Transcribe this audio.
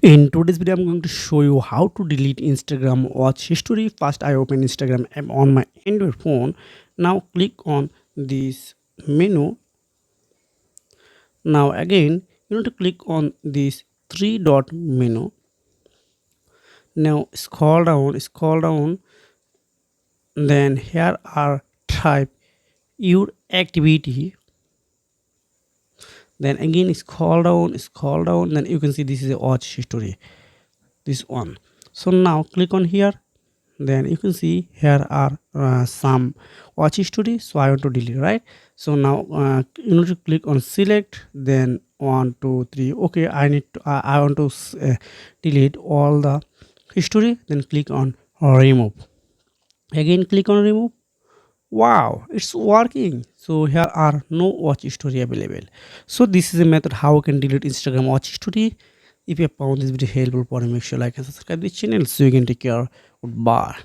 In today's video, I'm going to show you how to delete Instagram watch history. First, I open Instagram app on my Android phone. Now, click on this menu. Now, again, you need to click on this three dot menu. Now, scroll down. Then, here are type your activity. Then, again, scroll down. Then, you can see this is a watch history. This one. So, now click on here. Then you can see here are some watch history, so I want to delete, right? So now you need to click on select, then 1 2 3. Okay, I want to delete all the history. Then click on remove. Again click on remove. Wow, it's working. So here are no watch history available. So this is a method how we can delete Instagram watch history. If you have found this video helpful, make sure like and subscribe this channel so you can take care. Goodbye.